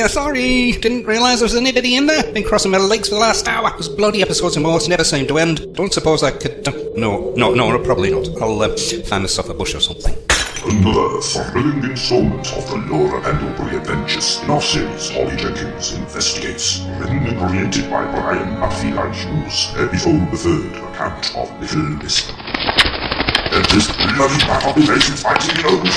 sorry. Didn't realise there was anybody in there. Been crossing my legs for the last hour. Those bloody episodes of Morse never seem to end. Don't suppose I could... No, probably not. I'll find myself a bush or something. Another thrilling installment of the Laura Pendlebury Adventures in our series Holly Jenkins Investigates, written and created by Brian and Hughes, episode the third account of Little Miss. And this bloody population fighting goes.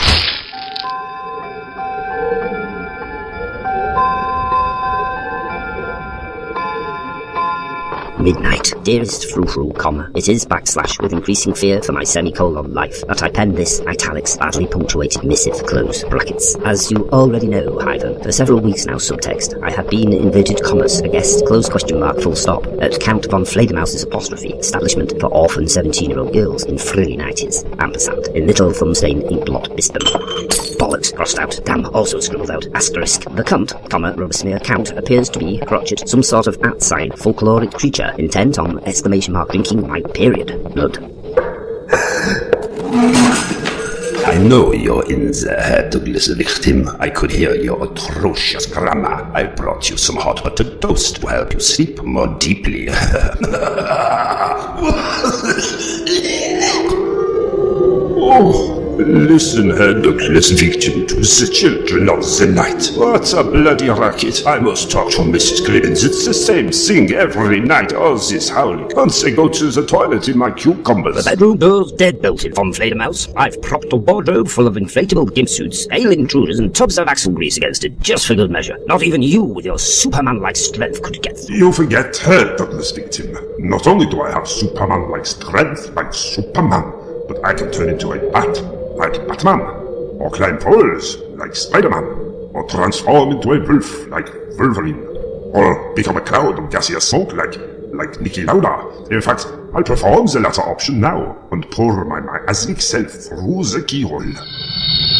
Midnight. Dearest Frou-Frou, it is / with increasing fear for my semicolon life that I pen this italics badly punctuated missive close brackets. As you already know, Hyven, for several weeks now subtext, I have been inverted commas a guest close question mark full stop at Count von Fledermaus's apostrophe establishment for orphan 17-year-old girls in frilly nighties, ampersand, in little thumbstain inkblot bisbam. Bollocks, crossed out, damn, also scribbled out, asterisk. The cunt, rubber smear count, appears to be, crotchet, some sort of at-sign, folkloric creature, intent on, drinking my period, blood. I know you're in there, Douglas victim. I could hear your atrocious grammar. I brought you some hot buttered toast to help you sleep more deeply. Listen, Herr Douglas victim, to the children of the night. What a bloody racket. I must talk to Mrs. Clibbins. It's the same thing every night. All this howling. Can't they go to the toilet in my cucumbers? The bedroom door's dead-bolted, von Fledermaus. I've propped a wardrobe full of inflatable gimp suits, alien intruders, and tubs of axle grease against it, just for good measure. Not even you, with your Superman-like strength, could get through. You forget her, Douglas victim. Not only do I have Superman-like strength, like Superman, but I can turn into a bat, like Batman, or climb poles, like Spider-Man, or transform into a wolf, like Wolverine, or become a cloud of gaseous smoke, like Niki Lauda. In fact, I'll perform the latter option now, and pour my miasmic self through the keyhole.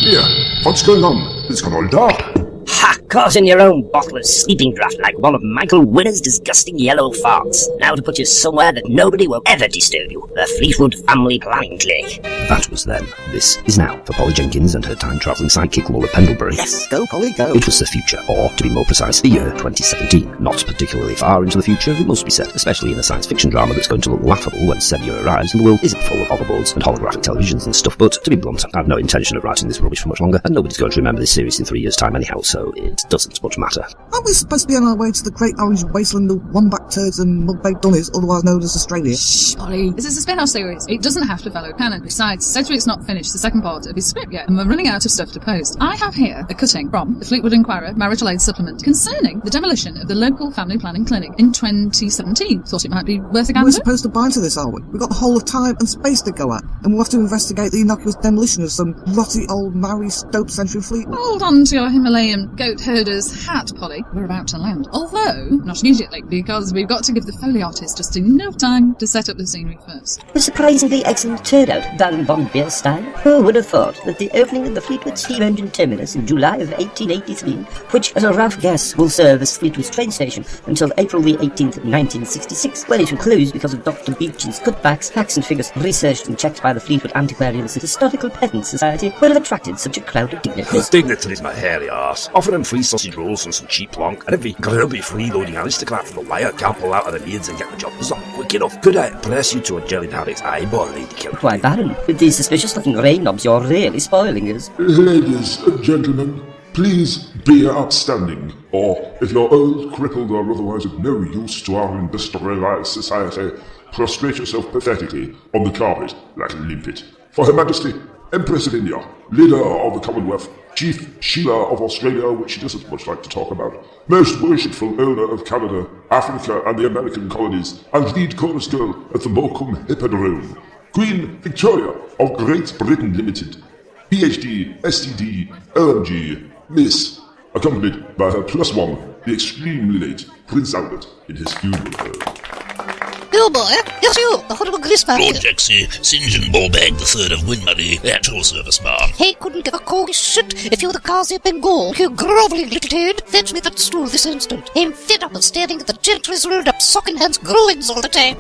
Here, what's going on? It's gone all dark. Ha! Causing your own bottle of sleeping draught like one of Michael Winner's disgusting yellow farts. Now to put you somewhere that nobody will ever disturb you. The Fleetwood Family Planning Clinic. That was then. This is now for Polly Jenkins and her time-travelling sidekick Laura Pendlebury. Yes, go Polly, go. It was the future, or to be more precise, the year 2017. Not particularly far into the future, it must be said, especially in a science fiction drama that's going to look laughable when Sevilla arrives and the world isn't full of hoverboards and holographic televisions and stuff. But to be blunt, I have no intention of writing this rubbish for much longer, and nobody's going to remember this series in 3 years' time anyhow, so it doesn't much matter. Aren't we supposed to be on our way to the great orange wasteland of wombat turds and mud-baked dunnies, otherwise known as Australia? Shh, Ollie. This is a spin-off series. It doesn't have to follow canon. Besides, Sedgwick's not finished the second part of his script yet, and we're running out of stuff to post. I have here a cutting from the Fleetwood Inquirer Marital Aid Supplement concerning the demolition of the local family planning clinic in 2017. Thought it might be worth a gander. We're supposed to buy into this, aren't we? We've got the whole of time and space to go at, and we'll have to investigate the innocuous demolition of some rotty old Maori Stoke Century fleet. Hold on to your Himalayan goat herder's hat, Polly. We're about to land. Although, not immediately, because we've got to give the Foley artist just enough time to set up the scenery first. A surprisingly excellent turnout, Van von Beerstein. Who would have thought that the opening of the Fleetwood steam engine terminus in July of 1883, which, as a rough guess, will serve as Fleetwood's train station until April the 18th, 1966, when it will close because of Dr. Beechin's cutbacks, facts and figures researched and checked by the Fleetwood Antiquarians and Historical Peasant Society, would have attracted such a crowd of dignitaries. Dignitaries, my hairy arse. Offer them free sausage rolls and some cheap plonk, and every grubby freeloading aristocrat from the wire can't pull out of the beards and get the job done quick enough. Could I press you to a jelly habit eyeball, Lady Killer? Why, Baron, with these suspicious-looking rain knobs, you're really spoiling us. Ladies and gentlemen, please be upstanding, or if you're old, crippled, or otherwise of no use to our industrialized society, prostrate yourself pathetically on the carpet like a limpet. For Her Majesty, Empress of India, leader of the Commonwealth, Chief Sheila of Australia, which she doesn't much like to talk about, most worshipful owner of Canada, Africa and the American colonies, and lead chorus girl at the Morecambe Hippodrome, Queen Victoria of Great Britain Limited, PhD, STD, OMG, Miss, accompanied by her +1, the extremely late Prince Albert in his funeral home. You boy, yes you, the Honourable Grisman. Lord Jaxie, St. John Ballbag III of Winmurray, the actual service man. He couldn't give a corgi shit if you're the Qazi of Bengal, you grovelling little head. Fetch me that stool this instant. I'm fed up of staring at the gentry's rolled up socking hands groins all the time.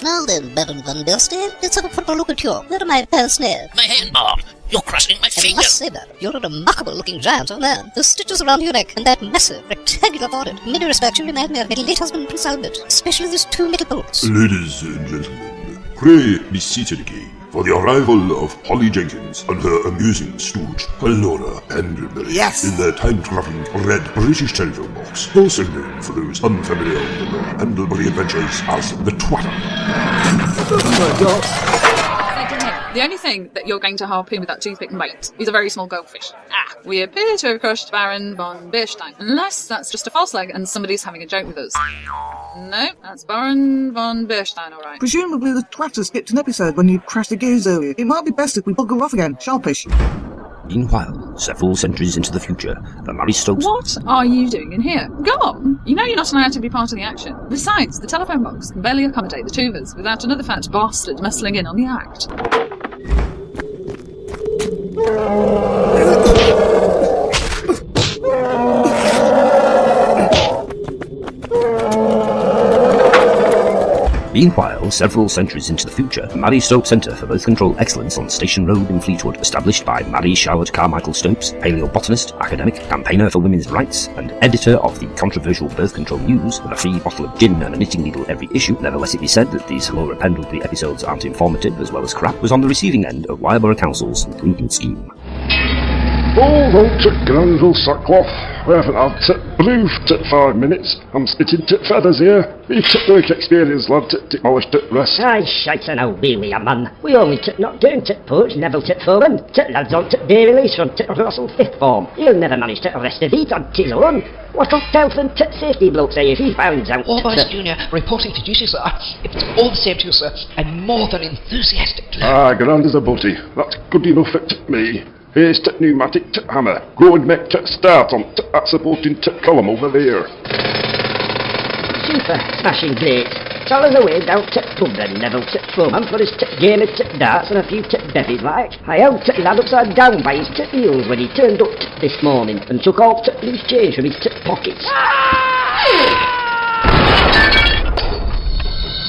Now then, Baron Van Beerstein, let's have a proper look at you. Where are my pants now? My hand, Mom. You're crushing my I finger. must say that you're a remarkable-looking giant, oh man. The stitches around your neck and that massive, rectangular forehead. In many respects, you remind me of my late husband, Prince Albert, especially those two middle bolts. Ladies and gentlemen, pray be seated again for the arrival of Holly Jenkins and her amusing stooge, Laura Pendlebury, Yes. in their time-travelling red British telephone box, also known for those unfamiliar with the Laura Pendlebury Adventures as the Twatter. The only thing that you're going to harpoon with that toothpick and bait is a very small goldfish. We appear to have crushed Baron von Bierstein. Unless that's just a false leg and somebody's having a joke with us. No, that's Baron von Bierstein, alright. Presumably the Twatter skipped an episode when you crashed the gears earlier. It might be best if we bugger off again, sharpish. Meanwhile, several centuries into the future, the Mary Stokes... What are you doing in here? Go on! You know you're not allowed to be part of the action. Besides, the telephone box can barely accommodate the two of us without another fat bastard muscling in on the act. Meanwhile, several centuries into the future, the Mary Stokes Centre for Birth Control Excellence on Station Road in Fleetwood, established by Mary Charlotte Carmichael Stokes, paleobotanist, academic, campaigner for women's rights, and editor of the controversial birth control news, with a free bottle of gin and a knitting needle every issue, never let it be said that these Laura Pendlebury episodes aren't informative as well as crap, was on the receiving end of Wyreborough Council's recruitment scheme. Oh, don't tit Granville sackcloth. We haven't had tit blue for tit 5 minutes. I'm spitting tit feathers here. We've tit the experienced lad tit demolished tit rest. Aye, shite and I'll be with you, man. We only tit not doing tit poach, Neville tit foreman. Tit lads on tit day release from tit Russell 5th form. He'll never manage to arrest a beat on his own. What'll Telford tit safety bloke say if he finds out? Almost Junior, reporting to duty, sir. If it's all the same to you, sir, I'm more than enthusiastic to learn. Grand as a butty. That's good enough for tit me. Here's tit pneumatic tit hammer. Go and make tit start on tit that supporting tit column over there. Super smashing blades. Follow the way down tit pub then, Neville tit foreman, for his tit game of tit darts and a few tit bevies like. I held tit lad upside down by his tit heels when he turned up tit this morning and took all tit loose change from his tit pockets.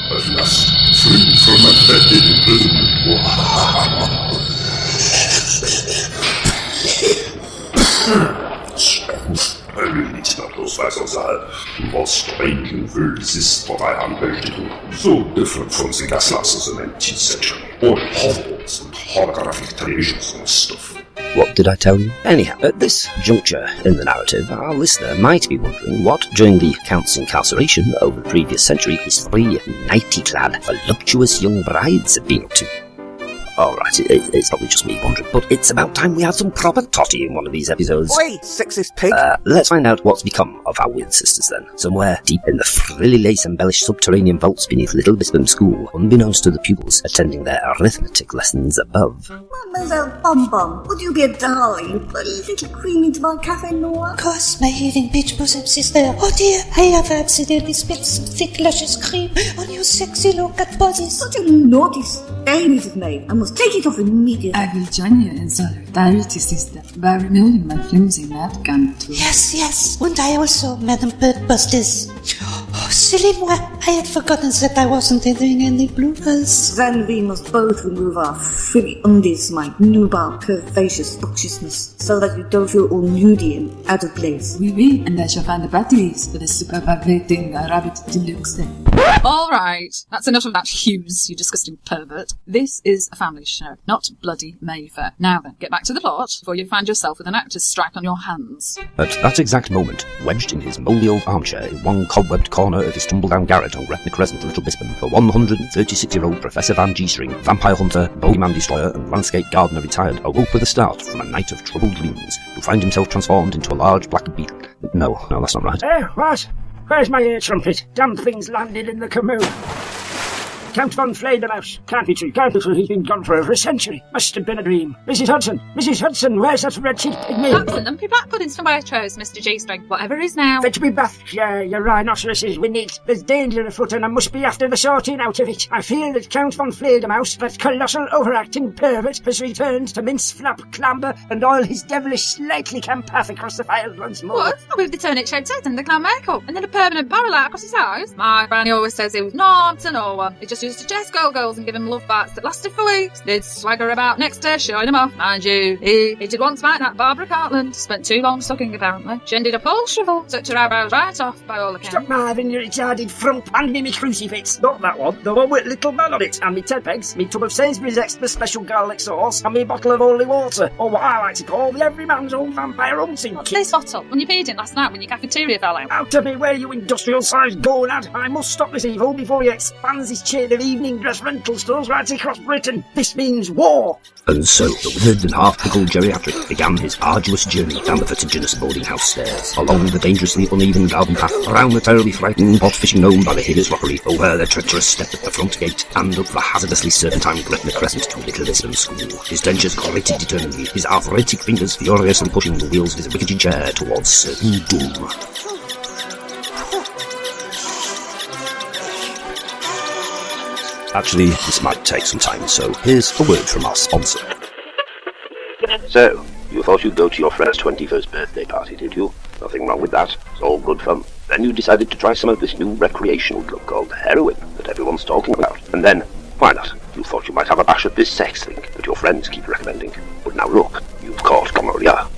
At last, free from my fetid imprisonment. I really need to not those facts outside. What strange words is what I am heard to do. So different from the gaslights of the 19th century. Or hovels and holographic televisions and stuff. What did I tell you? Anyhow, at this juncture in the narrative, our listener might be wondering what, during the Count's incarceration over the previous century, his three nighty-clad, voluptuous young brides had been up to. Alright, it's probably just me wondering, but it's about time we had some proper totty in one of these episodes. Oi, sexist pig! Let's find out what's become of our weird sisters then. Somewhere deep in the frilly lace-embellished subterranean vaults beneath Little Bispham School, unbeknownst to the pupils attending their arithmetic lessons above. Mademoiselle Bum-Bum, would you be a darling, put a little cream into my cafe, Noah? Of course, my heaving bitch bosom sister. Oh dear, I have accidentally spilled some thick luscious cream on your sexy low-cut bodies. Such a naughty stain it has made. I must take it off immediately. I will join you in solidarity, sister, by removing my flimsy nightgown too. Yes, and I also, Madam Birdbusters. Oh, silly moi, I had forgotten that I wasn't entering any bloopers. Then we must both remove our frilly undies, my nubile, curvaceous duchessness, so that you don't feel all nudie and out of place. Oui, and I shall find the batteries for the super vibrating rabbit deluxe then. Alright, that's enough of that Hughes, you disgusting pervert. This is a family show, not bloody Mayfair. Now then, get back to the plot before you find yourself with an actor's strike on your hands. At that exact moment, wedged in his mouldy old armchair in one cobwebbed corner of his tumble-down garret on Gretna Crescent, Little Bispham, the 136-year-old Professor Van G-String, vampire hunter, bogeyman destroyer, and landscape gardener retired, awoke with a start from a night of troubled dreams to find himself transformed into a large black beetle. No, that's not right. What? Where's my ear trumpet? Damn thing's landed in the commode. Count von Fledermaus. Can't be true. He's been gone for over a century. Must have been a dream. Mrs. Hudson, where's that red-cheeked pygmy? That's the lumpy black puddings for Waitrose, Mr. G-String. Whatever is now. Fetch me back, your rhinoceroses. We need. There's danger afoot, and I must be after the sorting out of it. I fear that Count von Fledermaus, that colossal overacting pervert, has returned to mince, flap, clamber, and oil his devilish slightly camp path across the field once more. What? With the turnip shaped head and the clown makeup, and then a permanent barrel out across his eyes? My granny always says it was not an all one. It just used to chase go-goals and give him love bites that lasted for weeks. They'd swagger about next day showing him off. Mind you, he did once fight that Barbara Cartland. Spent too long sucking, apparently. She ended up all shriveled, took her eyebrows right off, by all accounts. Stop having your retarded frump and me crucifix. Not that one, the one with little man on it, and me 10 pegs, me tub of Sainsbury's extra special garlic sauce, and me bottle of holy water, or what I like to call the everyman's old vampire unseen. What's this bottle? When you peed in last night when your cafeteria fell out? Out of me way, you industrial-sized gonad! I must stop this evil before he expands his chain of evening dress rental stores right across Britain. This means war! And so, the withered and half-pickled geriatric began his arduous journey down the vertiginous boarding house stairs, along the dangerously uneven garden path, around the terribly frightening pot-fishing gnome by the hideous rockery, over the treacherous step at the front gate, and up the hazardously serpentine Gretna Crescent to Little Lisbon School. His dentures grated determinedly, his arthritic fingers furiously pushing the wheels of his rickety chair towards certain doom. Actually, this might take some time, so here's a word from our sponsor. So, you thought you'd go to your friend's 21st birthday party, did you? Nothing wrong with that. It's all good fun. Then you decided to try some of this new recreational drug called heroin that everyone's talking about. And then, why not? You thought you might have a bash at this sex thing that your friends keep recommending. But now look, you've caught gonorrhea.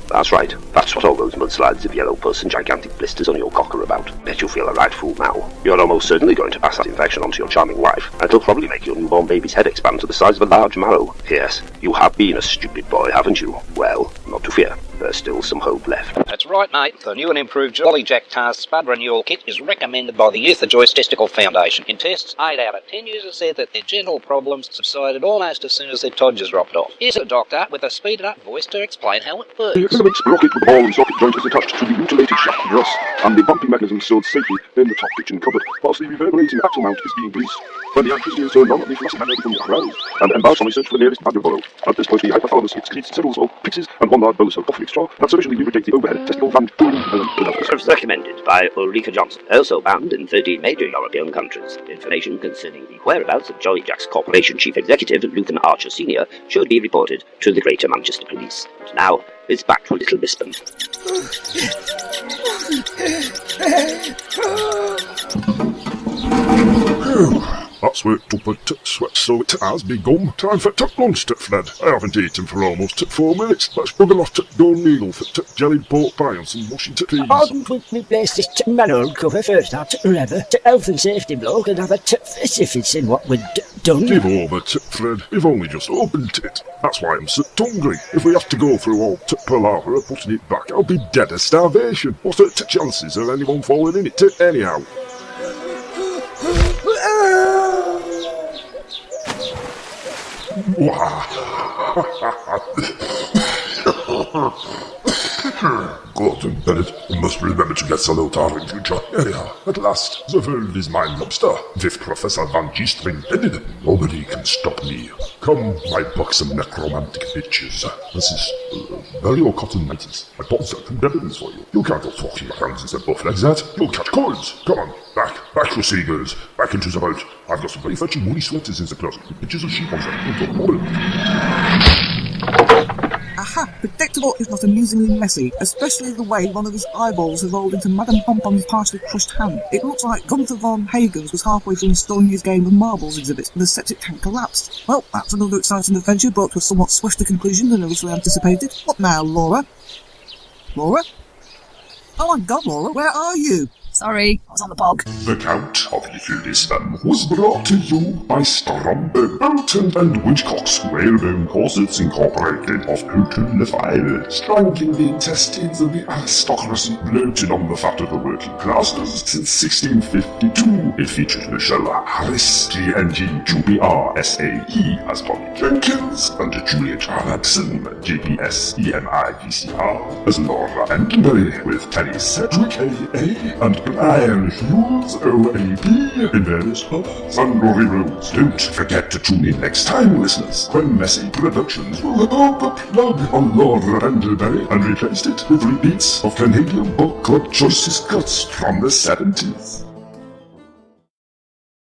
That's right, that's what all those mudslides of yellow pus and gigantic blisters on your cock are about. Bet you feel a right fool now. You're almost certainly going to pass that infection on to your charming wife, and it'll probably make your newborn baby's head expand to the size of a large marrow. Yes, you have been a stupid boy, haven't you? Well, not to fear. There's still some hope left. That's right, mate. The new and improved Jolly Jack Tars Spud Renewal Kit is recommended by the Youth of Joyce Testicle Foundation. In tests, 8 out of 10 users said that their genital problems subsided almost as soon as their todgers dropped off. Here's a doctor with a speeded-up voice to explain how it works. The filament sprocket with ball and socket joint is attached to the mutilated shaft truss, and the bumping mechanism stored safely in the top kitchen cupboard, whilst the reverberating axle mount is being greased. When the electricity is turned on, the flaccid man becomes aroused, and embarks on a search for the nearest badger burrow. At this point, the hypothalamus excretes several small pixies and one large bolus of cough straw that sufficiently lubricate the overhead testicle gland. As recommended by Ulrika Johnson, also banned in 13 major European countries. Information concerning the whereabouts of Jolly Jack's Corporation Chief Executive, Lucan Archer Sr., should be reported to the Greater Manchester Police. And now, it's back to Little Lisbon. That's worked up a sweat, so it has begun. Time for lunch, Fred. I haven't eaten for almost 4 minutes. Let's bugger off to Donegal for jellied pork pie and some Washington peas. Ardent with me place this manhole cover first out to Rever, to health and safety bloke, and have a if in what we've done. Give over, Fred. We've only just opened it. That's why I'm so hungry. If we have to go through all palaver of putting it back, I'll be dead of starvation. What are the chances of anyone falling in it anyhow? God and Bennett, we must remember to get Salotar in future. Anyhow, at last, the world is my lobster. With Professor Van Geestring headed, nobody can stop me. Come, my buxom necromantic bitches. This is Belly Cotton 90s. I bought certain evidence for you. You can't go talking around in the buff like that. You'll catch colds. Come on, back you see, girls. Back into the boat. I've got some very fetching woolly sweaters in the closet with pictures of sheep on them. Aha! Predictable if not amusingly messy, especially the way one of his eyeballs evolved into Madame Pompom's partially crushed hand. It looks like Gunther von Hagens was halfway through installing his game of marbles exhibit when the septic tank collapsed. Well, that's another exciting adventure brought to a somewhat swifter conclusion than originally anticipated. What now, Laura? Laura? Oh my god, Laura, where are you? Sorry, I was on the bog. The Count of Little Lisbon was brought to you by Stromberg, Burton and Winchcock's Whalebone Corsets Incorporated of Houghton-le-File, strangling the intestines of the aristocracy, bloated on the fat of the working classes since 1652. It featured Michelle Harris, GNG, Julie SAE as Polly Jenkins, and Julia Charlton, JPS EMI as Laura Pendlebury, with Terry Sedgwick AA and Brian Hughes OAP in various parts and glory roads. Don't forget to tune in next time, listeners, when Messy Productions will have pulled the plug on Laura Pendlebury and replaced it with repeats of Canadian book club choicest cuts from the 70s.